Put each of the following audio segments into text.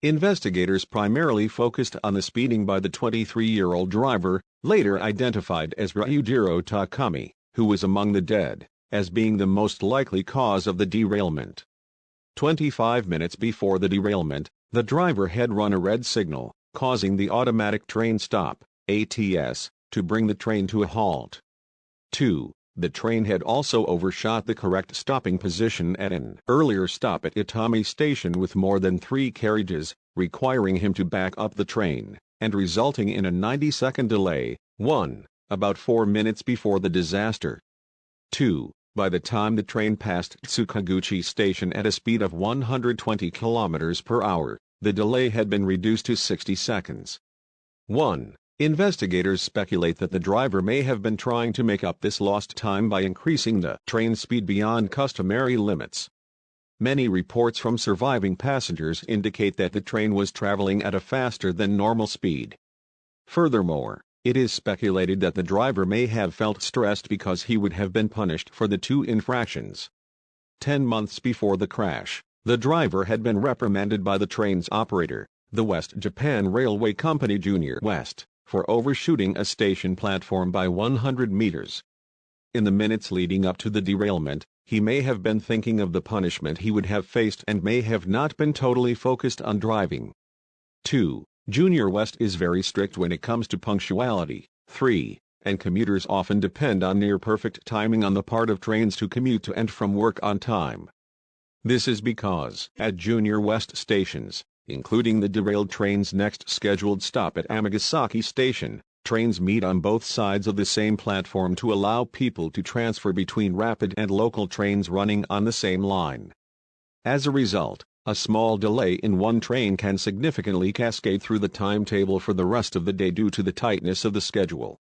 Investigators primarily focused on the speeding by the 23-year-old driver, later identified as Ryujiro Takumi, who was among the dead, as being the most likely cause of the derailment. 25 minutes before the derailment, the driver had run a red signal, causing the automatic train stop, ATS, to bring the train to a halt. 2. The train had also overshot the correct stopping position at an earlier stop at Itami Station with more than 3 carriages, requiring him to back up the train, and resulting in a 90-second delay. 1. About 4 minutes before the disaster. 2. By the time the train passed Tsukaguchi Station at a speed of 120 km per hour, the delay had been reduced to 60 seconds. 1. Investigators speculate that the driver may have been trying to make up this lost time by increasing the train speed beyond customary limits. Many reports from surviving passengers indicate that the train was traveling at a faster than normal speed. Furthermore, it is speculated that the driver may have felt stressed because he would have been punished for the 2 infractions. 10 months before the crash, the driver had been reprimanded by the train's operator, the West Japan Railway Company Junior West, for overshooting a station platform by 100 meters. In the minutes leading up to the derailment, he may have been thinking of the punishment he would have faced and may have not been totally focused on driving. 2. Junior West is very strict when it comes to punctuality. 3. And commuters often depend on near-perfect timing on the part of trains to commute to and from work on time. This is because, at Junior West stations, including the derailed train's next scheduled stop at Amagasaki Station, trains meet on both sides of the same platform to allow people to transfer between rapid and local trains running on the same line. As a result, a small delay in one train can significantly cascade through the timetable for the rest of the day due to the tightness of the schedule.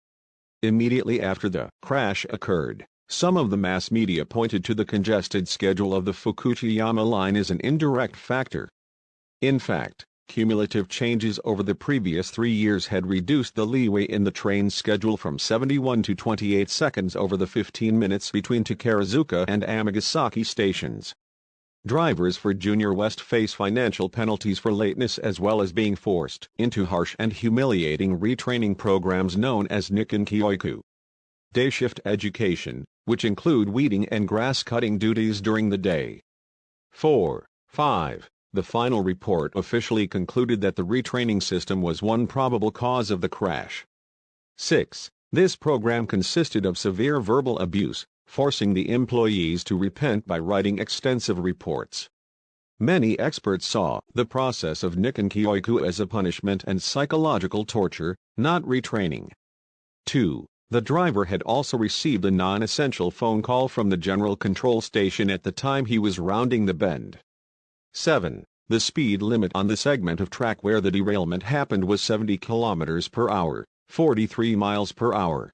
Immediately after the crash occurred, some of the mass media pointed to the congested schedule of the Fukuchiyama line as an indirect factor. In fact, cumulative changes over the previous 3 years had reduced the leeway in the train's schedule from 71 to 28 seconds over the 15 minutes between Takarazuka and Amagasaki stations. Drivers for Junior West face financial penalties for lateness as well as being forced into harsh and humiliating retraining programs known as Nikken Kyoiku. Day shift education, which include weeding and grass-cutting duties during the day. 4. 5. The final report officially concluded that the retraining system was one probable cause of the crash. 6. This program consisted of severe verbal abuse, forcing the employees to repent by writing extensive reports. Many experts saw the process of Nikken Kyoiku as a punishment and psychological torture, not retraining. 2. The driver had also received a non-essential phone call from the General Control Station at the time he was rounding the bend. 7. The speed limit on the segment of track where the derailment happened was 70 km per hour, 43 miles per hour.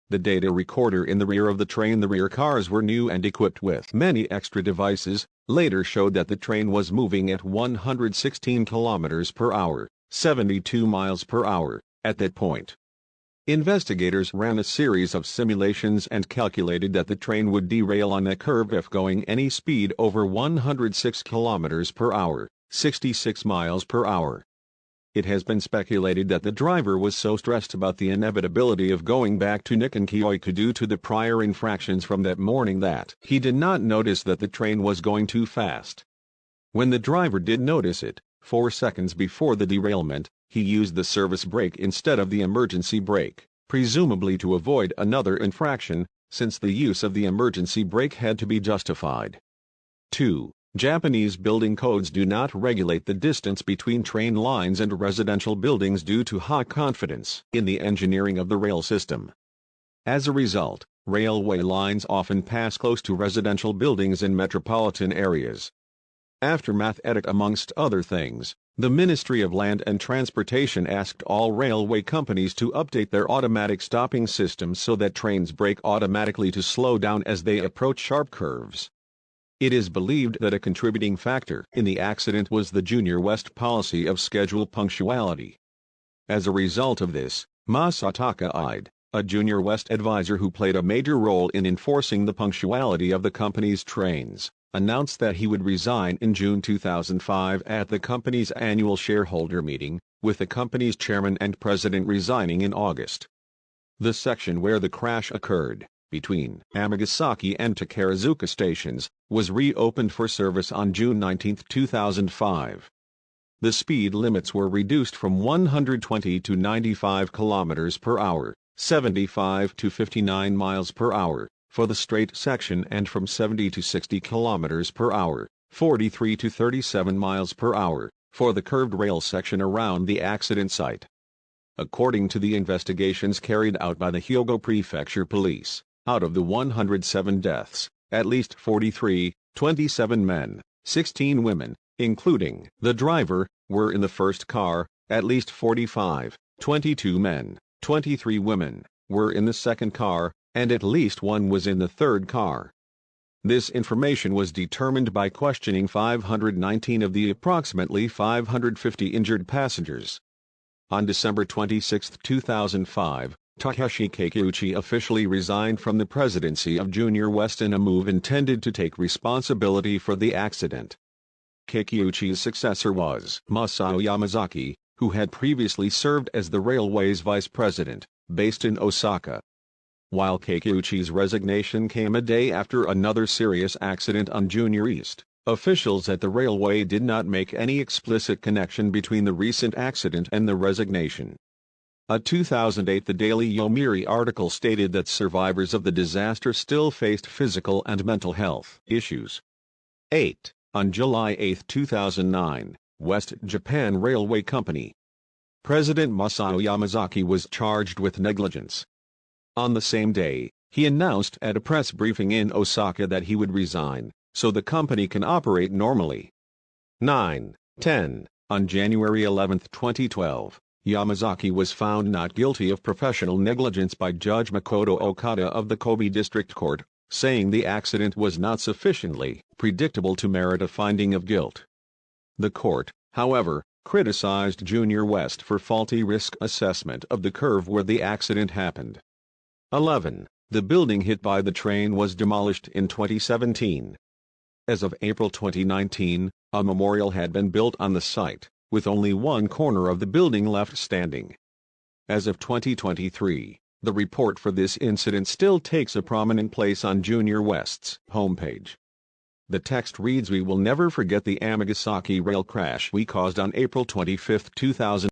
The data recorder in the rear of the train, the rear cars were new and equipped with many extra devices, later showed that the train was moving at 116 km per hour, 72 miles per hour, at that point. Investigators ran a series of simulations and calculated that the train would derail on that curve if going any speed over 106 km per hour, 66 miles per hour. It has been speculated that the driver was so stressed about the inevitability of going back to Nikken Kyoiku due to the prior infractions from that morning that he did not notice that the train was going too fast. When the driver did notice it, 4 seconds before the derailment, he used the service brake instead of the emergency brake, presumably to avoid another infraction, since the use of the emergency brake had to be justified. 2. Japanese building codes do not regulate the distance between train lines and residential buildings due to high confidence in the engineering of the rail system. As a result, railway lines often pass close to residential buildings in metropolitan areas. Aftermath edit. Amongst other things, the Ministry of Land and Transportation asked all railway companies to update their automatic stopping systems so that trains brake automatically to slow down as they approach sharp curves. It is believed that a contributing factor in the accident was the Junior West policy of schedule punctuality. As a result of this, Masataka Ide, a Junior West advisor who played a major role in enforcing the punctuality of the company's trains, announced that he would resign in June 2005 at the company's annual shareholder meeting, with the company's chairman and president resigning in August. The section where the crash occurred, between Amagasaki and Takarazuka stations, was reopened for service on June 19, 2005. The speed limits were reduced from 120 to 95 km per hour, 75 to 59 miles per hour, for the straight section and from 70 to 60 km per hour, 43 to 37 miles per hour, for the curved rail section around the accident site. According to the investigations carried out by the Hyogo Prefecture Police, out of the 107 deaths, at least 43, 27 men, 16 women, including the driver, were in the first car, at least 45, 22 men, 23 women, were in the second car, and at least one was in the third car. This information was determined by questioning 519 of the approximately 550 injured passengers. On December 26, 2005, Takeshi Kakeuchi officially resigned from the presidency of Junior West in a move intended to take responsibility for the accident. Kakeuchi's successor was Masao Yamazaki, who had previously served as the railway's vice president, based in Osaka. While Kakeuchi's resignation came a day after another serious accident on Junior East, officials at the railway did not make any explicit connection between the recent accident and the resignation. A 2008 The Daily Yomiuri article stated that survivors of the disaster still faced physical and mental health issues. 8. On July 8, 2009, West Japan Railway Company President Masao Yamazaki was charged with negligence. On the same day, he announced at a press briefing in Osaka that he would resign, so the company can operate normally. 9. 10. On January 11, 2012, Yamazaki was found not guilty of professional negligence by Judge Makoto Okada of the Kobe District Court, saying the accident was not sufficiently predictable to merit a finding of guilt. The court, however, criticized Junior West for faulty risk assessment of the curve where the accident happened. 11. The building hit by the train was demolished in 2017. As of April 2019, a memorial had been built on the site, with only one corner of the building left standing. As of 2023, the report for this incident still takes a prominent place on Junior West's homepage. The text reads, "We will never forget the Amagasaki rail crash we caused on April 25, 2000.